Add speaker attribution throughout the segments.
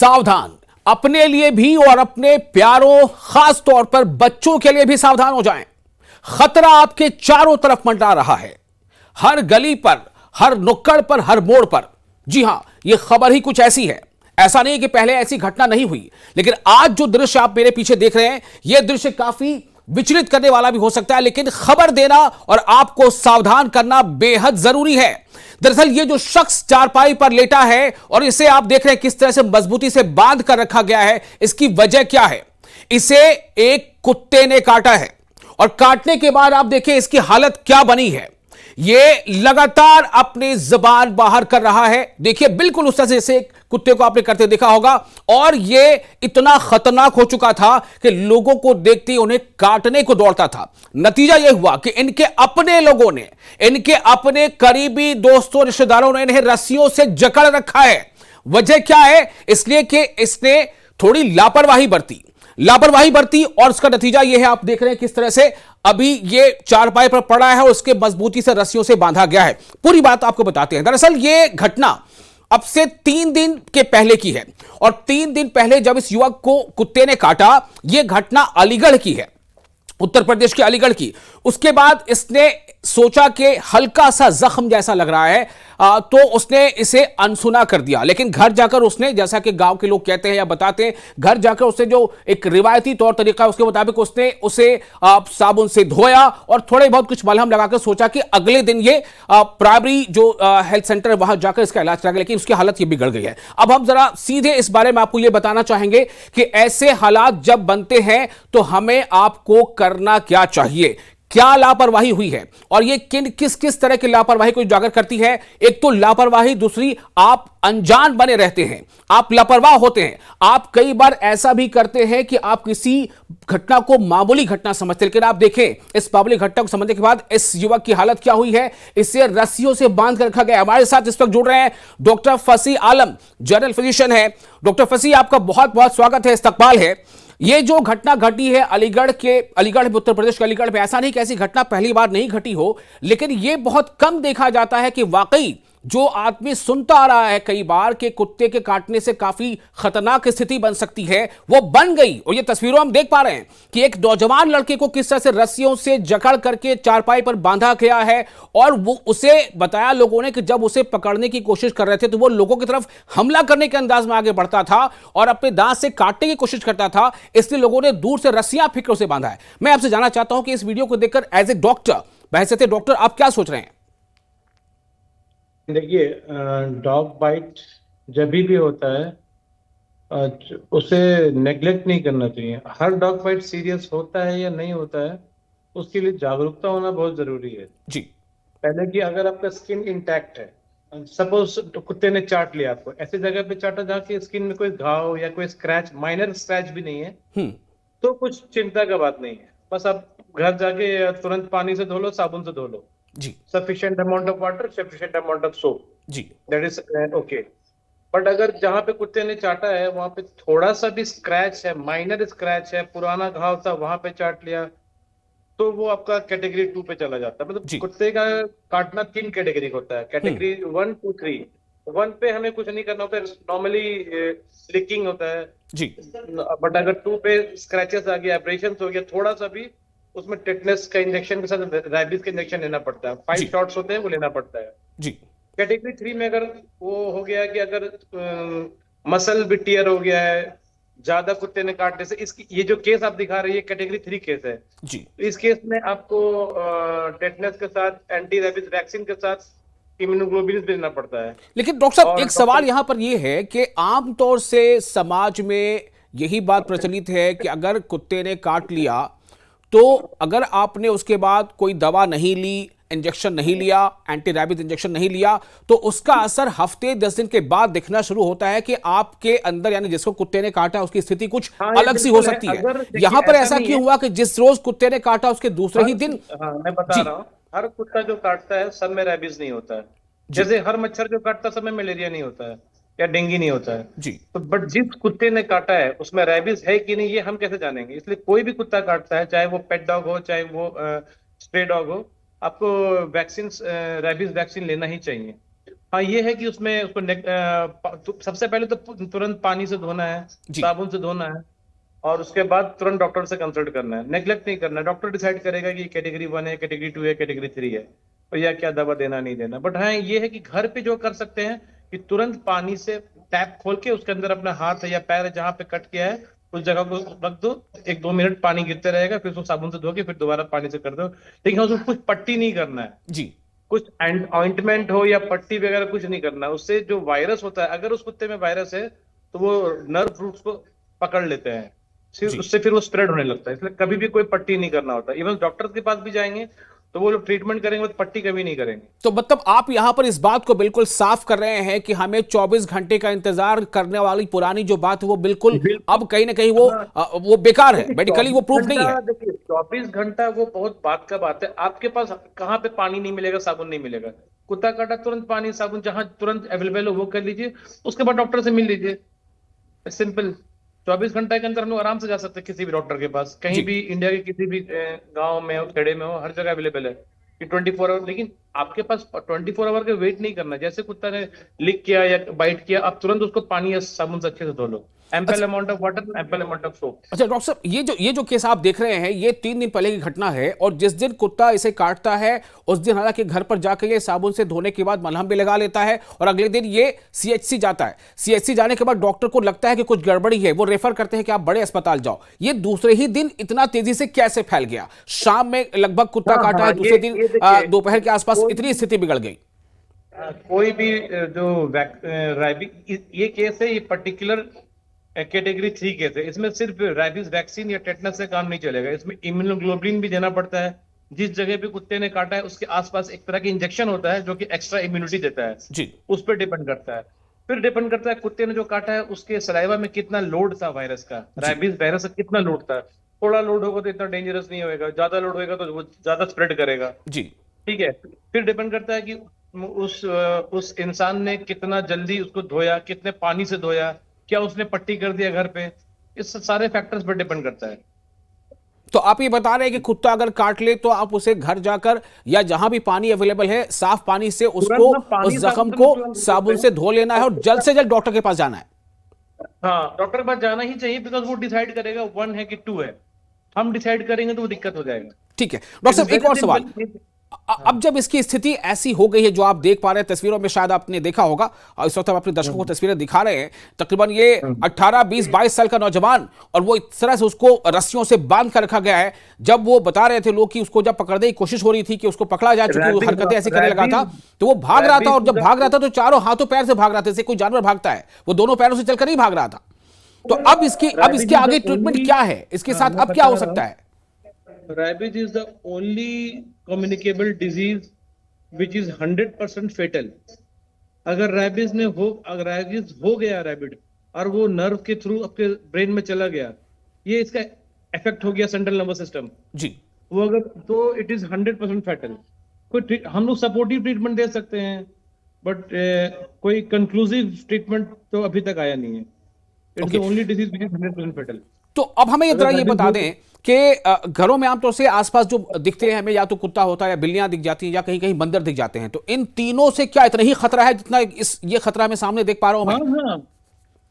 Speaker 1: सावधान, अपने लिए भी और अपने प्यारों, खास तौर पर बच्चों के लिए भी सावधान हो जाएं। खतरा आपके चारों तरफ मंडरा रहा है, हर गली पर, हर नुक्कड़ पर, हर मोड़ पर। जी हां, यह खबर ही कुछ ऐसी है। ऐसा नहीं कि पहले ऐसी घटना नहीं हुई, लेकिन आज जो दृश्य आप मेरे पीछे देख रहे हैं, यह दृश्य काफी विचलित करने वाला भी हो सकता है, लेकिन खबर देना और आपको सावधान करना बेहद जरूरी है। दरअसल ये जो शख्स चारपाई पर लेटा है और इसे आप देख रहे हैं किस तरह से मजबूती से बांध कर रखा गया है, इसकी वजह क्या है? इसे एक कुत्ते ने काटा है और काटने के बाद आप देखें इसकी हालत क्या बनी है। ये लगातार अपनी जुबान बाहर कर रहा है, देखिए बिल्कुल उस तरह से जैसे एक कुत्ते को आपने करते देखा होगा। और ये इतना खतरनाक हो चुका था कि लोगों को देखते ही उन्हें काटने को दौड़ता था। नतीजा यह हुआ कि इनके अपने लोगों ने, इनके अपने करीबी दोस्तों, रिश्तेदारों ने इन्हें रस्सियों से जकड़ रखा है। वजह क्या है? इसलिए कि इसने थोड़ी लापरवाही बरती और उसका नतीजा यह है, आप देख रहे हैं किस तरह से अभी ये चारपाई पर पड़ा है और उसके मजबूती से रस्सियों से बांधा गया है। पूरी बात आपको बताते हैं। दरअसल ये घटना अब से 3 दिन के पहले की है और 3 दिन पहले जब इस युवक को कुत्ते ने काटा, यह घटना अलीगढ़ की है, उत्तर प्रदेश के अलीगढ़ की। उसके बाद इसने सोचा कि हल्का सा जख्म जैसा लग रहा है, तो उसने इसे अनसुना कर दिया। लेकिन घर जाकर उसने, जैसा कि गांव के लोग कहते हैं या बताते हैं, घर जाकर उसने जो एक रिवायती तौर तरीका उसके मुताबिक उसने उसे साबुन से धोया और थोड़े बहुत कुछ मलहम लगाकर सोचा कि अगले दिन ये प्राइमरी जो हेल्थ सेंटर है वहां जाकर इसका इलाज कराएंगे। लेकिन उसकी हालत ये बिगड़ गई है। अब हम जरा सीधे इस बारे में आपको ये बताना चाहेंगे कि ऐसे हालात जब बनते हैं तो हमें आपको करना क्या चाहिए, क्या लापरवाही हुई है और ये किस किस तरह की लापरवाही को उजागर करती है। एक तो लापरवाही, दूसरी आप अनजान बने रहते हैं, आप लापरवाह होते हैं। आप कई बार ऐसा भी करते हैं कि आप किसी घटना को मामूली घटना समझते हैं, लेकिन आप देखें इस मामूली घटना को समझने के बाद इस युवक की हालत क्या हुई है। इसे रस्सियों से बांध कर रखा गया। हमारे साथ इस वक्त जुड़ रहे हैं डॉक्टर फसी आलम, जनरल फिजिशियन है। डॉक्टर फसी, आपका बहुत बहुत स्वागत है, इस्तकबाल है। ये जो घटना घटी है अलीगढ़ में, उत्तर प्रदेश के अलीगढ़ में, ऐसा नहीं कि ऐसी घटना पहली बार नहीं घटी हो, लेकिन ये बहुत कम देखा जाता है कि वाकई जो आदमी सुनता आ रहा है कई बार कि कुत्ते के काटने से काफी खतरनाक स्थिति बन सकती है, वो बन गई। और ये तस्वीरों हम देख पा रहे हैं कि एक नौजवान लड़के को किस तरह से रस्सियों से जकड़ करके चारपाई पर बांधा गया है और वो उसे बताया लोगों ने कि जब उसे पकड़ने की कोशिश कर रहे थे तो वो लोगों की तरफ हमला करने के अंदाज में आगे बढ़ता था और अपने दांत से काटने की कोशिश करता था, इसलिए लोगों ने दूर से रस्सियां फेंक कर उसे बांधा है। मैं आपसे जानना चाहता हूं कि इस वीडियो को देखकर एज ए डॉक्टर, बहैसियत डॉक्टर, आप क्या सोच रहे हैं?
Speaker 2: देखिए, डॉग बाइट जब भी होता है उसे नेग्लेक्ट नहीं करना चाहिए। हर डॉग बाइट सीरियस होता है या नहीं होता है, उसके लिए जागरूकता होना बहुत जरूरी है
Speaker 1: जी।
Speaker 2: पहले कि अगर आपका स्किन इंटैक्ट है, सपोज कुत्ते ने चाट लिया आपको, ऐसी जगह पे चाटा जहाँ की स्किन में कोई घाव या कोई स्क्रैच, माइनर स्क्रैच भी नहीं है, तो कुछ चिंता का बात नहीं है। बस आप घर जाके तुरंत पानी से धो लो, साबुन से धो लो जी। Sufficient amount of water, sufficient amount of soap जी, दैट इज ओके। बट अगर जहां पे कुत्ते ने चाटा है वहां पे थोड़ा सा भी स्क्रैच है, माइनर स्क्रैच है, पुराना घाव था वहां पे चाट लिया, तो वो आपका कैटेगरी 2 पे चला जाता है। मतलब कुत्ते का काटना 3 कैटेगरी होता है, कैटेगरी 1 2 3। 1 पे हमें कुछ नहीं करना होता है, नॉर्मली लिकिंग होता है जी। बट अगर 2 पे स्क्रैचेस आ गया, एब्रेशंस हो गया थोड़ा सा भी, उसमें टेटनस का इंजेक्शन के साथ रैबिस का इंजेक्शन लेना पड़ता है। 5 शॉट्स होते हैं, वो लेना पड़ता है जी। कैटेगरी 3 में अगर वो हो गया कि अगर मसल भी टियर हो गया है ज्यादा कुत्ते ने काटने से, इसकी ये जो केस आप दिखा रहे हैं कैटेगरी 3 केस है जी। इस केस में आपको टेटनस के साथ, एंटी रैबिस वैक्सीन के साथ इम्यूनोग्लोबुलिन भी देना पड़ता है।
Speaker 1: लेकिन डॉक्टर साहब, एक सवाल यहां पर यह है कि आमतौर से समाज में यही बात प्रचलित है कि अगर कुत्ते ने काट लिया तो अगर आपने उसके बाद कोई दवा नहीं ली, इंजेक्शन नहीं लिया, एंटी रैबिस इंजेक्शन नहीं लिया, तो उसका असर हफ्ते 10 दिन के बाद दिखना शुरू होता है कि आपके अंदर, यानी जिसको कुत्ते ने काटा उसकी स्थिति कुछ अलग सी हो सकती है। यहां पर ऐसा क्यों हुआ कि जिस रोज कुत्ते ने काटा उसके दूसरे ही दिन?
Speaker 2: मैं बता रहा हूँ, हर कुत्ता जो काटता है सब में रैबिस नहीं होता है, जैसे हर मच्छर जो काटता है सब में मलेरिया नहीं होता है या डेंगू नहीं होता है जी। तो बट जिस कुत्ते ने काटा है उसमें रैबिस है कि नहीं, ये हम कैसे जानेंगे? इसलिए कोई भी कुत्ता काटता है, चाहे वो पेट डॉग हो चाहे वो स्ट्रे डॉग हो, आपको वैक्सीन, रैबिस वैक्सीन लेना ही चाहिए। हाँ, ये है कि उसमें उसको सबसे पहले तो तुरंत पानी से धोना है,
Speaker 1: जी।
Speaker 2: साबुन से धोना है, और उसके बाद तुरंत डॉक्टर से कंसल्ट करना है। नेग्लेक्ट नहीं करना है। डॉक्टर डिसाइड करेगा कि कैटेगरी 1 है, कैटेगरी 2 है, कैटेगरी 3 है, और या क्या दवा देना नहीं देना। बट हाँ, ये है कि घर पे जो कर सकते हैं कि तुरंत पानी से टैप खोल के उसके अंदर अपना हाथ है या पैर है जहां पे कट किया है उस जगह को रख दो, 1-2 मिनट पानी गिरते रहेगा, फिर उसको साबुन से धो के फिर दोबारा पानी से कर दो। लेकिन उसको कुछ पट्टी नहीं करना है,
Speaker 1: जी।
Speaker 2: कुछ ऑइंटमेंट हो या पट्टी वगैरह कुछ नहीं करना। उससे जो वायरस होता है, अगर उस कुत्ते में वायरस है तो वो नर्व रूट्स को पकड़ लेते हैं, फिर
Speaker 1: जी।
Speaker 2: उससे फिर वो स्प्रेड होने लगता है। इसलिए कभी भी कोई पट्टी नहीं करना होता। इवन डॉक्टर के पास भी जाएंगे तो वो लोग ट्रीटमेंट करेंगे तो पट्टी कभी नहीं करेंगे।
Speaker 1: तो मतलब आप यहां पर इस बात को बिल्कुल साफ कर रहे हैं कि हमें 24 घंटे का इंतजार करने वाली पुरानी जो बात है वो बिल्कुल अब कहीं ना कहीं
Speaker 2: हाँ,
Speaker 1: वो बेकार है,
Speaker 2: देखिए
Speaker 1: मेडिकली वो
Speaker 2: 24
Speaker 1: प्रूफ नहीं
Speaker 2: घंटा
Speaker 1: है।
Speaker 2: देखिए 24 घंटा वो बहुत बात का बात है। आपके पास कहाँ पे पानी नहीं मिलेगा, साबुन नहीं मिलेगा? कुत्ता काटा, तुरंत पानी साबुन जहां तुरंत अवेलेबल हो वो कर लीजिए, उसके बाद डॉक्टर से मिल लीजिए। सिंपल। 24 घंटे के अंदर हम लोग आराम से जा सकते हैं किसी भी डॉक्टर के पास, कहीं
Speaker 1: जी।
Speaker 2: भी इंडिया के किसी भी गांव में हो, खेड़े में हो, हर जगह अवेलेबल है कि 24 आवर। लेकिन आपके पास 24 आवर का वेट नहीं करना। जैसे कुत्ता ने लिक किया या बाइट किया, आप तुरंत उसको पानी या साबुन से अच्छे से धो लो। Ample amount of water, ample amount of soap.
Speaker 1: अच्छा डॉक्टर साहब, ये जो केस आप देख रहे हैं ये 3 दिन पहले की घटना है, और जिस दिन कुत्ता इसे काटता है उस दिन हालांकि घर पर जाकर ये साबुन से धोने के बाद मलहम भी लगा लेता है, और अगले दिन ये सीएचसी जाता है। सीएचसी जाने के बाद डॉक्टर को लगता है कि कुछ गड़बड़ी है, वो रेफर करते हैं कि आप बड़े अस्पताल जाओ। ये दूसरे ही दिन इतना तेजी से कैसे फैल गया? शाम में लगभग कुत्ता
Speaker 2: हाँ
Speaker 1: काटा
Speaker 2: हाँ,
Speaker 1: है, दूसरे दिन
Speaker 2: ये देखिए,
Speaker 1: दोपहर के आसपास
Speaker 2: कोई
Speaker 1: इतनी स्थिति बिगड़ गई।
Speaker 2: कोई भी जो रैबी ये केस है, ये पर्टिकुलर कैटेगरी 3 केस है। इसमें सिर्फ रैबीज वैक्सीन या टेटनस से काम नहीं चलेगा, इसमें इम्यूनोग्लोबुलिन भी देना पड़ता है। जिस जगह पे कुत्ते ने काटा है उसके आसपास एक तरह की इंजेक्शन होता है जो कि एक्स्ट्रा इम्यूनिटी देता है।
Speaker 1: जी।
Speaker 2: उस पर डिपेंड करता है। फिर डिपेंड करता है कुत्ते ने जो काटा है उसके सलाइवा में कितना लोड था वायरस का,
Speaker 1: जी।
Speaker 2: रैबीज वायरस का कितना लोड था। थोड़ा लोड होगा तो इतना डेंजरस नहीं होगा, ज्यादा लोड होगा तो वो ज्यादा स्प्रेड करेगा।
Speaker 1: जी।
Speaker 2: ठीक है। फिर डिपेंड करता है कि उस इंसान ने कितना जल्दी उसको धोया, कितने पानी से धोया, क्या उसने पट्टी कर दिया घर पे। इस सारे फैक्टर्स पर डिपेंड करता है।
Speaker 1: तो आप ये बता रहे हैं कि कुत्ता अगर काट ले तो आप उसे घर जाकर या जहां भी पानी अवेलेबल है साफ पानी से उसको,
Speaker 2: तुरंत ना
Speaker 1: उस
Speaker 2: पानी
Speaker 1: जख्म
Speaker 2: साबुन से
Speaker 1: को
Speaker 2: तुरंत धो सकते
Speaker 1: साबुन
Speaker 2: हैं।
Speaker 1: से धो लेना है और जल्द से जल्द डॉक्टर के पास जाना है।
Speaker 2: हाँ, डॉक्टर के पास जाना ही चाहिए, बिकॉज वो डिसाइड करेगा 1 है कि 2 है। हम डिसाइड करेंगे तो वो दिक्कत हो जाएगा।
Speaker 1: ठीक है डॉक्टर
Speaker 2: इट इज
Speaker 1: साहब, एक
Speaker 2: वेरी
Speaker 1: और सवाल।
Speaker 2: सिंपल।
Speaker 1: अब जब इसकी स्थिति ऐसी हो गई है जो आप देख पा रहे हैं तस्वीरों में, शायद आपने देखा होगा, और इस वक्त हम अपने दर्शकों को तस्वीरें दिखा रहे हैं, तकरीबन ये 18, 20, 22 साल का नौजवान, और वो इस तरह से उसको रस्सियों से बांध कर रखा गया है। जब वो बता रहे थे लोग कि उसको जब पकड़ने की कोशिश हो रही थी कि उसको पकड़ा जा, चुकी वो हरकतें ऐसी करने लगा था, तो वो भाग रहा था, और जब भाग रहा था तो चारों हाथों पैर से भाग रहा था, जैसे कोई जानवर भागता है, वो दोनों पैरों से चलकर ही भाग रहा था। तो अब इसके आगे ट्रीटमेंट क्या है, इसके साथ अब क्या हो सकता है?
Speaker 2: Rabies is the only communicable disease which is 100% fatal. अगर रैबिज हो गया रैबिड, और वो नर्व के थ्रू आपके ब्रेन में चला गया, ये इसका इफेक्ट हो गया सेंट्रल नर्वस सिस्टम,
Speaker 1: जी।
Speaker 2: वो अगर तो इट इज 100% फैटल। हम लोग सपोर्टिव ट्रीटमेंट दे सकते हैं, बट कोई कंक्लूसिव ट्रीटमेंट तो अभी तक आया नहीं है। It's the
Speaker 1: okay.
Speaker 2: Only disease which is 100% fatal.
Speaker 1: तो अब हमें
Speaker 2: अगर
Speaker 1: ये
Speaker 2: rabies
Speaker 1: बता
Speaker 2: हो
Speaker 1: दें कि घरों में आमतौर से आसपास जो दिखते हैं हमें, या तो कुत्ता होता है या बिल्लियां दिख जाती हैं या कहीं कहीं बंदर दिख जाते हैं, तो इन तीनों से क्या इतना ही खतरा है जितना ये खतरा मैं सामने देख पा रहा हूं मैं?
Speaker 2: हाँ हाँ,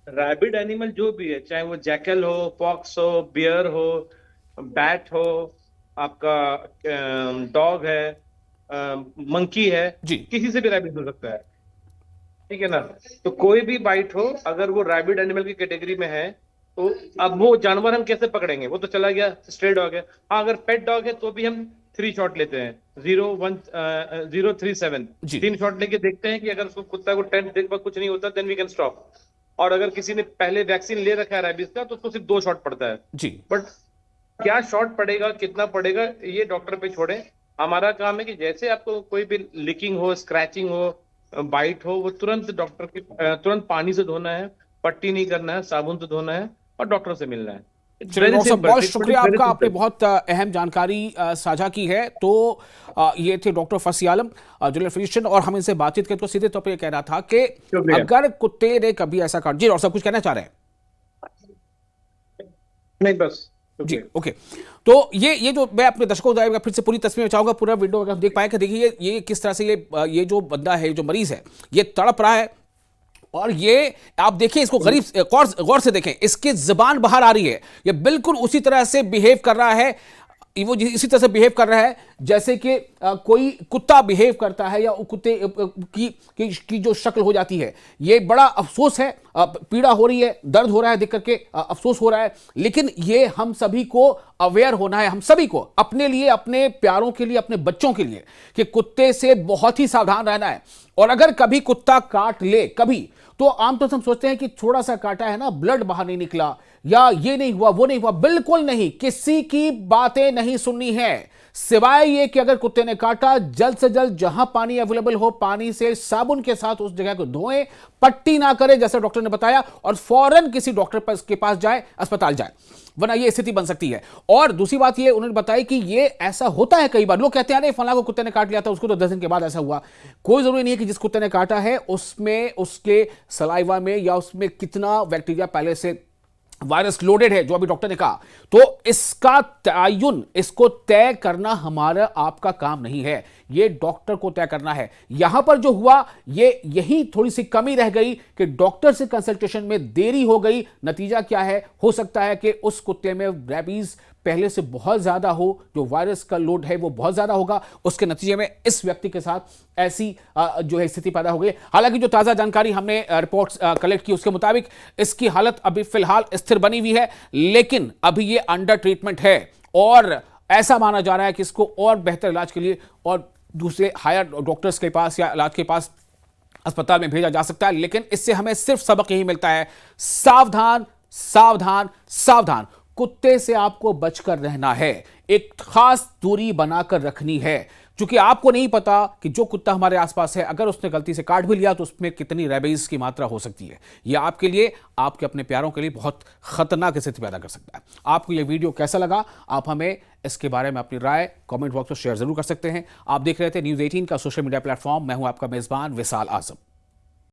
Speaker 2: रैबिड एनिमल जो भी है, चाहे वो जैकल हो, फॉक्स हो, बियर हो, बैट हो, आपका डॉग है, मंकी है,
Speaker 1: जी।
Speaker 2: किसी से भी रैबिड हो सकता है। ठीक है ना? तो कोई भी बाइट हो, अगर वो रैबिड एनिमल की कैटेगरी में है, तो अब वो जानवर हम कैसे पकड़ेंगे? वो तो चला गया, स्ट्रे डॉग है। हाँ, अगर पेट डॉग है तो भी हम 3 शॉट लेते हैं, 0, 1, 0, 3, 7,
Speaker 1: जी।
Speaker 2: 3 शॉट लेके देखते हैं कि अगर उसको कुत्ता को 10 देख पर कुछ नहीं होता, देन वी कैन स्टॉप। और अगर किसी ने पहले वैक्सीन ले रखा है रैबिस का, तो उसको सिर्फ 2 शॉट पड़ता है।
Speaker 1: जी।
Speaker 2: बट क्या शॉट पड़ेगा, कितना पड़ेगा, ये डॉक्टर पे छोड़े। हमारा काम है कि जैसे आपको कोई भी लिकिंग हो, स्क्रैचिंग हो, बाइट हो, वो तुरंत डॉक्टर की तुरंत पानी से धोना है, पट्टी नहीं करना है, साबुन से धोना है और डॉक्टर से मिलना है।
Speaker 1: चलिए डॉक्टर साहब, बहुत शुक्रिया आपका, आपने बहुत अहम जानकारी साझा की है। तो ये थे डॉक्टर फसी आलम, जनरल फिजिशियन, और हम इनसे बातचीत करते तो सीधे तौर पर ये कह रहा था कि अगर कुत्ते ने कभी ऐसा काट। जी डॉक्टर साहब, कुछ कहना चाह रहे हैं?
Speaker 2: नहीं, बस
Speaker 1: जी, ओके। तो ये जो मैं अपने दर्शकों को फिर से पूरी तस्वीर में चाहूंगा, पूरा वीडियो अगर देख पाए कि देखिए ये किस तरह से ये जो बंदा है, जो मरीज है, ये तड़प रहा है। और ये आप देखिए इसको गरीब गौर से देखें, इसकी जुबान बाहर आ रही है। ये बिल्कुल उसी तरह से बिहेव कर रहा है, वो इसी तरह से बिहेव कर रहा है जैसे कि कोई कुत्ता बिहेव करता है, या कुत्ते की जो शक्ल हो जाती है। ये बड़ा अफसोस है, पीड़ा हो रही है, दर्द हो रहा है देख करके, अफसोस हो रहा है। लेकिन ये हम सभी को अवेयर होना है, हम सभी को अपने लिए, अपने प्यारों के लिए, अपने बच्चों के लिए, कि कुत्ते से बहुत ही सावधान रहना है। और अगर कभी कुत्ता काट ले कभी, तो आमतौर से हम सोचते हैं कि थोड़ा सा काटा है ना, ब्लड बाहर नहीं निकला, या ये नहीं हुआ, वो नहीं हुआ। बिल्कुल नहीं, किसी की बातें नहीं सुननी है, सिवाय ये कि अगर कुत्ते ने काटा, जल्द से जल्द जहां पानी अवेलेबल हो, पानी से साबुन के साथ उस जगह को धोएं, पट्टी ना करें जैसे डॉक्टर ने बताया, और फौरन किसी डॉक्टर के पास जाए, अस्पताल जाए, वरना ये स्थिति बन सकती है। और दूसरी बात ये उन्होंने बताया कि ये ऐसा होता है कई बार, लोग कहते हैं अरे फलां को कुत्ते ने काट लिया था, उसको तो 10 दिन के बाद ऐसा हुआ। कोई जरूरी नहीं है कि जिस कुत्ते ने काटा है उसमें, उसके सलाइवा में या उसमें कितना बैक्टीरिया पहले से वायरस लोडेड है, जो अभी डॉक्टर ने कहा। तो इसका तयन, इसको तय करना हमारा आपका काम नहीं है, ये डॉक्टर को तय करना है। यहां पर जो हुआ, ये यही थोड़ी सी कमी रह गई कि डॉक्टर से कंसल्टेशन में देरी हो गई। नतीजा क्या है, हो सकता है कि उस कुत्ते में रेबीज पहले से बहुत ज्यादा हो, जो वायरस का लोड है वो बहुत ज्यादा होगा, उसके नतीजे में इस व्यक्ति के साथ ऐसी जो है स्थिति पैदा हो गई। हालांकि जो ताजा जानकारी हमने रिपोर्ट्स कलेक्ट की, उसके मुताबिक इसकी हालत अभी फिलहाल स्थिर बनी हुई है, लेकिन अभी ये अंडर ट्रीटमेंट है, और ऐसा माना जा रहा है कि इसको और बेहतर इलाज के लिए और दूसरे हायर डॉक्टर्स के पास या इलाज के पास अस्पताल में भेजा जा सकता है। लेकिन इससे हमें सिर्फ सबक यही मिलता है, सावधान सावधान सावधान। कुत्ते से आपको बचकर रहना है, एक खास दूरी बनाकर रखनी है, क्योंकि आपको नहीं पता कि जो कुत्ता हमारे आसपास है, अगर उसने गलती से काट भी लिया तो उसमें कितनी रेबीज की मात्रा हो सकती है। यह आपके लिए, आपके अपने प्यारों के लिए बहुत खतरनाक स्थिति पैदा कर सकता है। आपको यह वीडियो कैसा लगा, आप हमें इसके बारे में अपनी राय कमेंट बॉक्स में शेयर जरूर कर सकते हैं। आप देख रहे थे न्यूज़ 18 का सोशल मीडिया प्लेटफॉर्म। मैं हूं आपका मेजबान विशाल आजम।